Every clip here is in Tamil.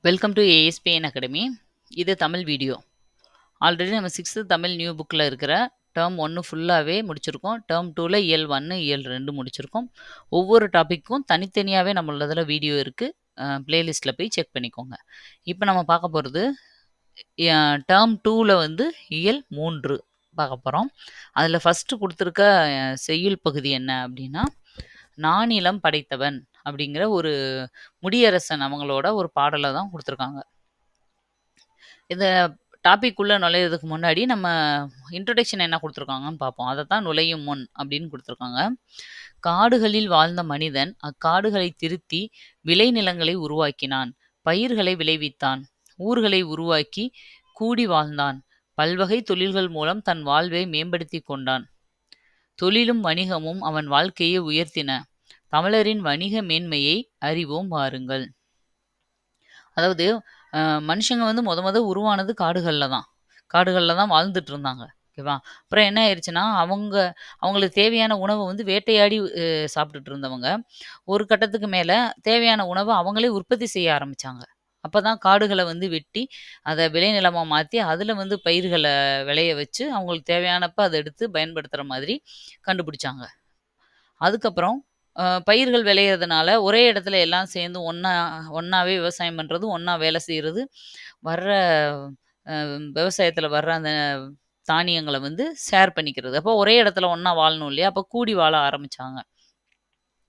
Welcome to ASPN academy. இது தமிழ் வீடியோ. ஆல்ரெடி நம்ம 6th தமிழ் நியூ புக்கில் இருக்கிற டேர்ம் 1 ஃபுல்லாகவே முடிச்சிருக்கோம். டேர்ம் 2ல் இயல் 1 இயல் 2 முடிச்சிருக்கோம். ஒவ்வொரு டாப்பிக்கும் தனித்தனியாகவே நம்மளதில் வீடியோ இருக்குது. பிளேலிஸ்ட்டில் போய் செக் பண்ணிக்கோங்க. இப்போ நம்ம பார்க்க போகிறது டேர்ம் 2ல் வந்து இயல் 3 பார்க்க போகிறோம். அதில் ஃபஸ்ட்டு கொடுத்துருக்க செய்யுள் பகுதி என்ன அப்படின்னா, நானிலம் படைத்தவன் அப்படிங்கிற ஒரு முடியரசன் அவங்களோட ஒரு பாடலை தான் கொடுத்துருக்காங்க. இந்த டாபிக் உள்ள நுழையிறதுக்கு முன்னாடி நம்ம இன்ட்ரடக்ஷன் என்ன கொடுத்துருக்காங்கன்னு பார்ப்போம். அதை தான் நுழையும் முன் அப்படின்னு கொடுத்துருக்காங்க. காடுகளில் வாழ்ந்த மனிதன் அக்காடுகளை திருத்தி விளைநிலங்களை உருவாக்கினான், பயிர்களை விளைவித்தான், ஊர்களை உருவாக்கி கூடி வாழ்ந்தான், பல்வகை தொழில்கள் மூலம் தன் வாழ்வை மேம்படுத்தி கொண்டான். தொழிலும் வணிகமும் அவன் வாழ்க்கையை உயர்த்தின. தமிழரின் வணிக மேன்மையை அறிவோம் வாருங்கள். அதாவது மனுஷங்க வந்து மொத உருவானது காடுகளில் தான் வாழ்ந்துட்டு இருந்தாங்க. ஓகேவா? அப்புறம் என்ன ஆயிடுச்சுன்னா, அவங்களுக்கு தேவையான உணவை வந்து வேட்டையாடி சாப்பிட்டுட்டு இருந்தவங்க, ஒரு கட்டத்துக்கு மேலே தேவையான உணவை அவங்களே உற்பத்தி செய்ய ஆரம்பித்தாங்க. அப்போ தான் காடுகளை வந்து வெட்டி அதை விளைநிலமாக மாற்றி அதில் வந்து பயிர்களை விளைய வச்சு அவங்களுக்கு தேவையானப்போ அதை எடுத்து பயன்படுத்துகிற மாதிரி கண்டுபிடிச்சாங்க. அதுக்கப்புறம் பயிர்கள் விளையிறதுனால ஒரே இடத்துல எல்லாம் சேர்ந்து ஒன்றாவே விவசாயம் பண்ணுறது, ஒன்றா வேலை செய்கிறது, வர்ற விவசாயத்தில் வர்ற அந்த தானியங்களை வந்து ஷேர் பண்ணிக்கிறது. அப்போ ஒரே இடத்துல ஒன்றா வாழணும் இல்லையா? அப்போ கூடி வாழ ஆரம்பித்தாங்க.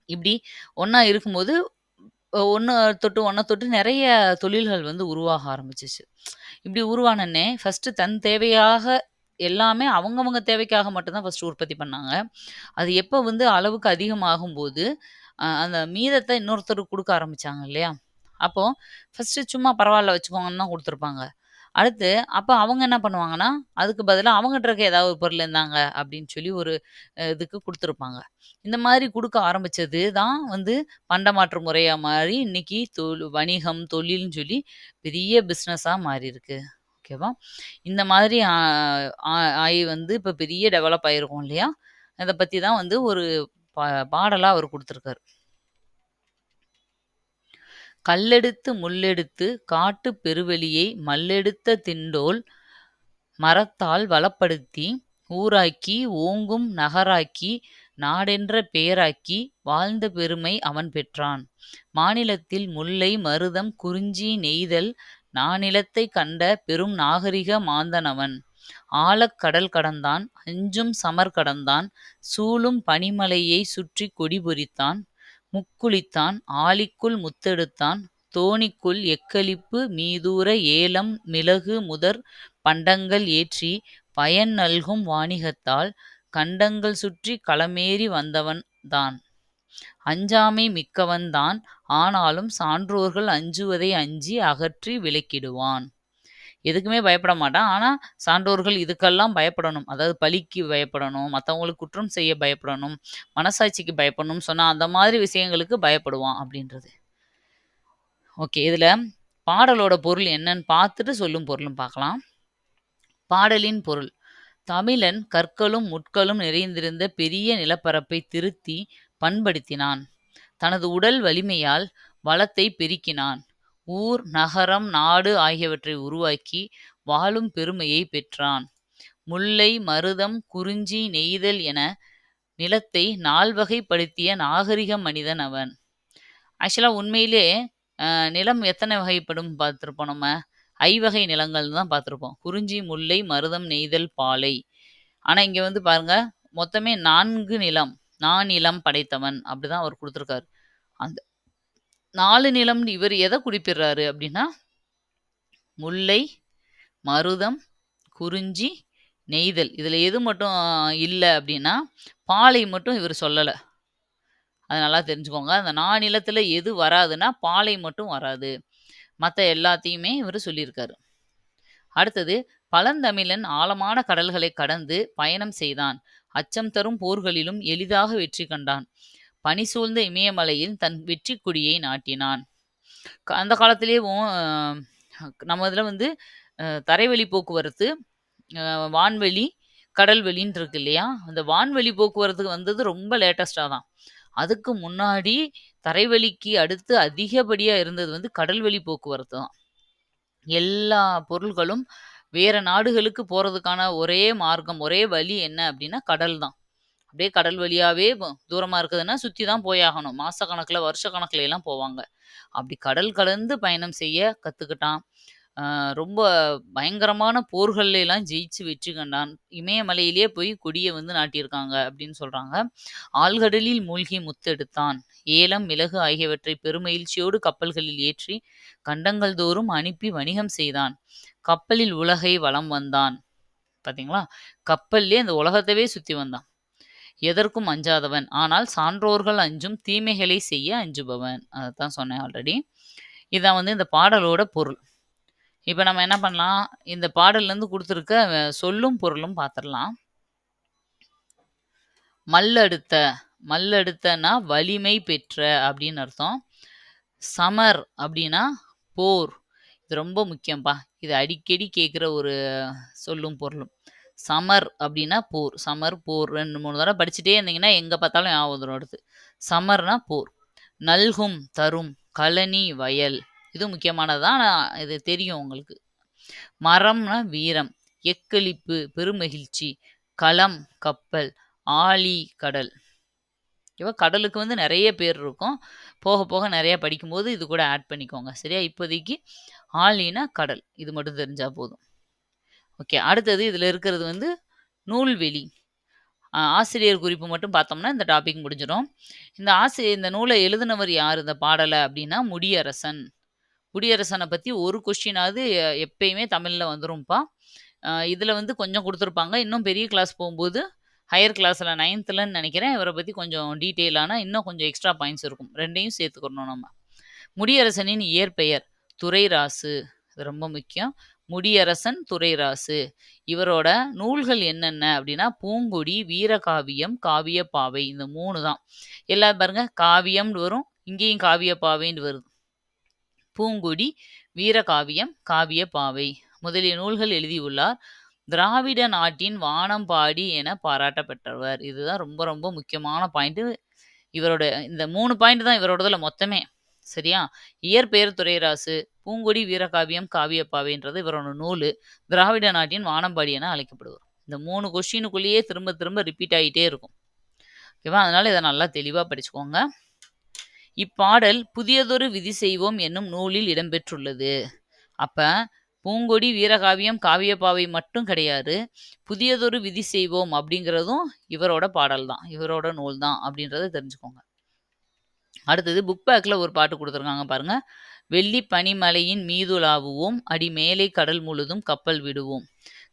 இப்படி ஒன்றா இருக்கும்போது ஒன்றை தொட்டு நிறைய தொழில்கள் வந்து உருவாக ஆரம்பிச்சிச்சு. இப்படி உருவானனே ஃபஸ்ட்டு தன் தேவையாக எல்லாமே அவங்கவங்க தேவைக்காக மட்டும் தான் ஃபஸ்ட்டு உற்பத்தி பண்ணாங்க. அது எப்போ வந்து அளவுக்கு அதிகமாகும்போது அந்த மீதத்தை இன்னொருத்தருக்கு கொடுக்க ஆரம்பிச்சாங்க இல்லையா? அப்போ ஃபஸ்ட்டு சும்மா பரவாயில்ல வச்சுக்கோங்கன்னு தான் கொடுத்துருப்பாங்க. அடுத்து அப்போ அவங்க என்ன பண்ணுவாங்கன்னா, அதுக்கு பதிலா அவங்ககிட்ட இருக்க ஏதாவது ஒரு பொருள் இந்தாங்க அப்படின்னு சொல்லி ஒரு இதுக்கு கொடுத்துருப்பாங்க. இந்த மாதிரி கொடுக்க ஆரம்பிச்சது தான் வந்து பண்டமாற்று முறையா மாறி இன்னைக்கு வணிகம், தொழில்னு சொல்லி பெரிய பிஸ்னஸா மாறியிருக்கு. ஓகேவா? இந்த மாதிரி ஆயி வந்து இப்போ பெரிய டெவலப் ஆயிருக்கும் இல்லையா? அத பத்தி தான் வந்து ஒரு பாடலா அவர் குடுத்திருக்காரு. கல்லெடுத்து முள்ளெடுத்து காட்டுப் பெருவெளியை மல்லெடுத்த திண்டோள் மரத்தால் வளப்படுத்தி ஊராக்கி ஓங்கும் நகராக்கி நாடென்ற பெயராக்கி வாழ்ந்த பெருமை அவன் பெற்றான். மாநிலத்தில் முல்லை மருதம் குறிஞ்சி நெய்தல் நானிலத்தைக் கண்ட பெரும் நாகரிக மாந்தன் அவன். ஆழக் கடல் கடந்தான் அஞ்சும் சமர் கடந்தான் சூழும் பனிமலையைச் சுற்றிக் கொடி பொறித்தான் முக்குளித்தான் ஆழிக்குள் முத்தெடுத்தான் தோணிக்குள் எக்களிப்பு மீதூர ஏலம் மிளகு முதற் பண்டங்கள் ஏற்றி பயன் நல்கும் வாணிகத்தால் கண்டங்கள் சுற்றிக் களமேறி வந்தவன் தான். அஞ்சாமை மிக்கவன் தான் ஆனாலும் சான்றோர்கள் அஞ்சுவதை அஞ்சி அகற்றி விலக்கிடுவான். எதுக்குமே பயப்பட மாட்டான். ஆனா சான்றோர்கள் இதுக்கெல்லாம் பயப்படணும். அதாவது பழிக்கு பயப்படணும், மத்தவங்களுக்கு குற்றம் செய்ய பயப்படணும், மனசாட்சிக்கு பயப்படணும்னு சொன்னா அந்த மாதிரி விஷயங்களுக்கு பயப்படுவான் அப்படின்றது. ஓகே. இதுல பாடலோட பொருள் என்னன்னு பார்த்துட்டு சொல்லும் பொருளும் பார்க்கலாம். பாடலின் பொருள்: தமிழன் கற்களும் முட்களும் நிறைந்திருந்த பெரிய நிலப்பரப்பை திருத்தி பண்படுத்தினான். தனது உடல் வலிமையால் வளத்தை பெருக்கினான். ஊர், நகரம், நாடு ஆகியவற்றை உருவாக்கி வாழும் பெருமையை பெற்றான். முல்லை, மருதம், குறிஞ்சி, நெய்தல் என நிலத்தை நால்வகைப்படுத்திய நாகரிக மனிதன் அவன். ஆக்சுவலா உண்மையிலே நிலம் எத்தனை வகைப்படும் பார்த்துருப்போம் நம்ம? ஐவகை நிலங்கள்னு தான் பார்த்துருப்போம். குறிஞ்சி, முல்லை, மருதம், நெய்தல், பாலை. ஆனா இங்க வந்து பாருங்க, மொத்தமே 4 நிலம். நானிலம் படைத்தவன் அப்படிதான் அவர் குடுத்துருக்காரு. அந்த 4 நிலம்னு இவர் எத குறிப்பிடுறாரு அப்படின்னா, முல்லை, மருதம், குறிஞ்சி, நெய்தல். இதுல எது மட்டும் இல்ல அப்படின்னா, பாலை மட்டும் இவர் சொல்லல. அது நல்லா தெரிஞ்சுக்கோங்க. அந்த நானிலத்துல எது வராதுன்னா, பாலை மட்டும் வராது. மத்த எல்லாத்தையுமே இவரு சொல்லியிருக்காரு. அடுத்தது, பழந்தமிழன் ஆழமான கடல்களைக் கடந்து பயணம் செய்தான். அச்சம் தரும் போர்களிலும் எளிதாக வெற்றி கண்டான். பனி சூழ்ந்த இமயமலையில் தன் வெற்றி கொடியை நாட்டினான். அந்த காலத்திலேயும் நம்ம இதில் வந்து தரைவழி போக்குவரத்து, வான்வெளி, கடல்வெளின்னு இருக்கு இல்லையா? அந்த வான்வெளி போக்குவரத்துக்கு வந்தது ரொம்ப லேட்டஸ்டாக தான். அதுக்கு முன்னாடி தரைவழிக்கு அடுத்து அதிகப்படியாக இருந்தது வந்து கடல்வழி போக்குவரத்து தான். எல்லா பொருள்களும் வேற நாடுகளுக்கு போறதுக்கான ஒரே மார்க்கம், ஒரே வழி என்ன அப்படின்னா கடல் தான். அப்படியே கடல் வழியாவே தூரமா இருக்குதுன்னா சுத்தி தான் போயாகணும். மாசக்கணக்குல, வருஷக்கணக்குல எல்லாம் போவாங்க. அப்படி கடல் கடந்து பயணம் செய்ய கத்துக்கிட்டான். அ ரொம்ப பயங்கரமான போர்கள்ல எல்லாம் ஜெயிச்சு வெற்றி கண்டான். இமயமலையிலேயே போய் கொடிய வந்து நாட்டியிருக்காங்க அப்படின்னு சொல்றாங்க. ஆழ்கடலில் மூழ்கி முத்தெடுத்தான். ஏலம், மிளகு ஆகியவற்றை பெருமகிழ்ச்சியோடு கப்பல்களில் ஏற்றி கண்டங்கள் தோறும் அனுப்பி வணிகம் செய்தான். கப்பலில் உலகை வலம் வந்தான். பாத்தீங்களா? கப்பல்லயே அந்த உலகத்தவே சுத்தி வந்தான். எதற்கும் அஞ்சாதவன். ஆனால் சான்றோர்கள் அஞ்சும் தீமைகளை செய்ய அஞ்சுபவன். அதத்தான் சொன்னேன் ஆல்ரெடி. இதான் வந்து இந்த பாடலோட பொருள். இப்ப நம்ம என்ன பண்ணலாம்? இந்த பாடல்லேருந்து குடுத்திருக்க சொல்லும், பொருளும் பாத்துரலாம். மல்லடுத்த மல்லடுத்தன்னா வலிமை பெற்ற அப்படின்னு அர்த்தம். சமர் அப்படின்னா போர். இது ரொம்ப முக்கியம்ப்பா. இது அடிக்கடி கேட்கிற ஒரு சொல்லும் பொருளும். சமர் அப்படின்னா போர். சமர், போர் 2, 3 தடவ படிச்சுட்டே இருந்தீங்கன்னா, எங்க பார்த்தாலும் ஞாபகம் வந்துரும் அடுத்து. சமர்னா போர். நல்கும், தரும். கழனி, வயல். இது முக்கியமானது தான். ஆனா இது தெரியும் உங்களுக்கு. மரம்னா வீரம். எக்களிப்பு, பெருமகிழ்ச்சி. களம், கப்பல். ஆழி, கடல். ஓகேவா? கடலுக்கு வந்து நெறைய பேர் இருக்கும். போக, போக நெறைய படிக்கும்போது இது கூட ஆட் பண்ணிக்கோங்க. சரியா? இப்போதைக்கு ஆழினா கடல். இது மட்டும் தெரிஞ்சா போதும். ஓகே. அடுத்தது இதுல இருக்கிறது வந்து நூல்வெளி. ஆசிரியர் குறிப்பு மட்டும் பார்த்தோம்னா, இந்த டாபிக் முடிஞ்சிரும். இந்த நூல எழுதினவர் யாரு இந்த பாடல அப்டின்னா, முடியரசன். முடியரசன பத்தி ஒரு கொஸ்டினாவது எப்பயுமே தமிழ்ல வந்துரும்ப்பா. இதுல வந்து கொஞ்சம் குடுத்துருப்பாங்க. இன்னும் பெரிய கிளாஸ் போம்போது, ஹையர் கிளாஸ்ல 9த்லன்னு நெனைக்கிறேன். இவர பத்தி கொஞ்சம் டீட்டெயிலான இன்னும் கொஞ்சம் எக்ஸ்ட்ரா பாயிண்ட்ஸ் இருக்கும். 2யும் சேர்த்துக்கிறணும் நம்ம. முடியரசனின் இயற்பெயர் துரைராசு. இது ரொம்ப முக்கியம். முடியரசன் துரைராசு. இவரோட நூல்கள் என்னென்ன அப்டின்னா, பூங்கொடி, வீரகாவியம், காவியப்பாவை இந்த 3 தான். எல்லாம் பாருங்க காவியம்னு வரும். இங்கேயும் காவியப்பாவைன்னு வருது. பூங்கொடி, வீரகாவியம், காவியப்பாவை முதலிய நூல்கள் எழுதியுள்ளார். திராவிட நாட்டின் வானம்பாடி என பாராட்ட பெற்றவர். இதுதான் ரொம்ப ரொம்ப முக்கியமான பாயிண்ட். இவரோட இந்த 3 பாயிண்ட் தான் இவரோடதுல மொத்தமே. சரியா? இயற்பெயர் துரைராசு, பூங்கொடி, வீரகாவியம், காவியப்பாவைன்றது இவரோட நூலு. திராவிட நாட்டின் வானம்பாடி என அழைக்கப்படுவார். இந்த 3 கொஸ்டினுக்குள்ளேயே திரும்ப திரும்ப ரிப்பீட் ஆயிட்டே இருக்கும். ஓகேவா? அதனால இத நல்லா தெளிவா படிச்சுக்கோங்க. இப்பாடல் புதியதொரு விதி செய்வோம் என்னும் நூலில் இடம்பெற்றுள்ளது. அப்ப பூங்கொடி, வீரகாவியம், காவியப்பாவை மட்டும் கிடையாது. புதியதொரு விதி செய்வோம் அப்படிங்கிறதும் இவரோட பாடல் தான். இவரோட நூல் தான் அப்படின்றத தெரிஞ்சுக்கோங்க. அடுத்தது புக் பேக்ல ஒரு பாட்டு குடுத்துருக்காங்க பாருங்க. வெள்ளி பனிமலையின் மீதுலாவுவோம், அடி மேலை கடல் முழுதும் கப்பல் விடுவோம்.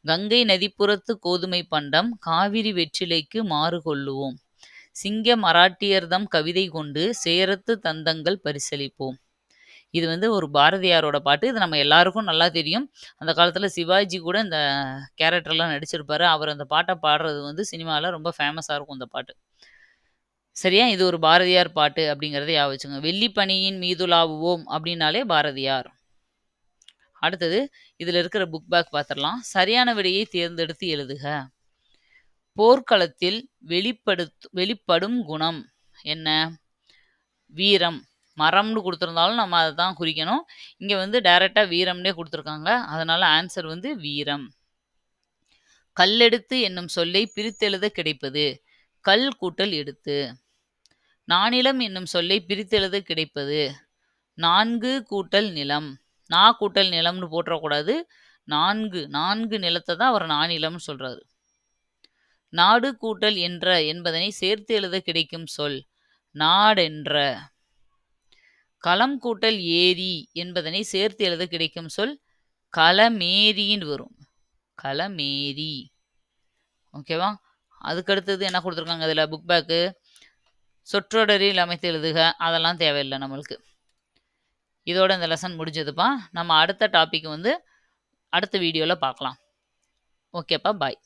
கங்கை நதிப்புறத்து கோதுமை பண்டம், காவிரி வெற்றிலைக்கு மாறு கொள்ளுவோம். சிங்க மராட்டியர்தம் கவிதை கொண்டு சேரத்து தந்தங்கள் பரிசளிப்போம். இது வந்து ஒரு பாரதியாரோட பாட்டு. இது நம்ம எல்லாருக்கும் நல்லா தெரியும். அந்த காலத்துல சிவாஜி கூட இந்த கேரக்டர்லாம் நடிச்சிருப்பாரு. அவர் அந்த பாட்ட பாடுறது வந்து சினிமால ரொம்ப ஃபேமஸா இருக்கும் இந்த பாட்டு. சரியா? இது ஒரு பாரதியார் பாட்டு அப்படிங்கிறத ஞாபகம் வச்சுக்கோங்க. "வெள்ளி பனியின் மீதுலாவுவோம்" அப்படின்னாலே பாரதியார். அடுத்தது இதுல இருக்கிற புக் பேக் பார்த்துரலாம். சரியான விடையை தேர்ந்தெடுத்து எழுதுக. போர்க்களத்தில் வெளிப்படும் குணம் என்ன? வீரம். மரம்னு குடுத்திருந்தாலும் நம்ம அத தான் குறிக்கணும். இங்க வந்து டைரக்ட்டா வீரம்னே குடுத்துருக்காங்க. அதனால ஆன்சர் வந்து வீரம். கல்லெடுத்து என்னும் சொல்லை பிரித்தெழுத கிடைப்பது. கல் கூட்டல் எடுத்து. நானிலம் என்னும் சொல்லை பிரித்தெழுத கிடைப்பது. 4 கூட்டல் நிலம். கூட்டல் நிலம்னு போட்றக்கூடாது. 4 நிலத்த தான் அவர் நானிலம்னு சொல்றாரு. நாடு கூட்டல் என்ற என்பதனை சேர்த்து எழுத கிடைக்கும் சொல். நாடென்ற. களம் கூட்டல் ஏரி என்பதனை சேர்த்து எழுத கிடைக்கும் சொல் களமேரின்னு வரும். களமேரி. ஓகேவா? அதுக்கடுத்தது என்ன குடுத்துருக்காங்க இதுல புக் பேக்கு? சொற்றொடரில் அமைத்து எழுதுக. அதெல்லாம் தேவையில்ல நம்மளுக்கு. இதோட இந்த லெசன் முடிஞ்சதுப்பா. நம்ம அடுத்த டாபிக் வந்து அடுத்த வீடியோல பார்க்கலாம். ஓகேப்பா. பாய்.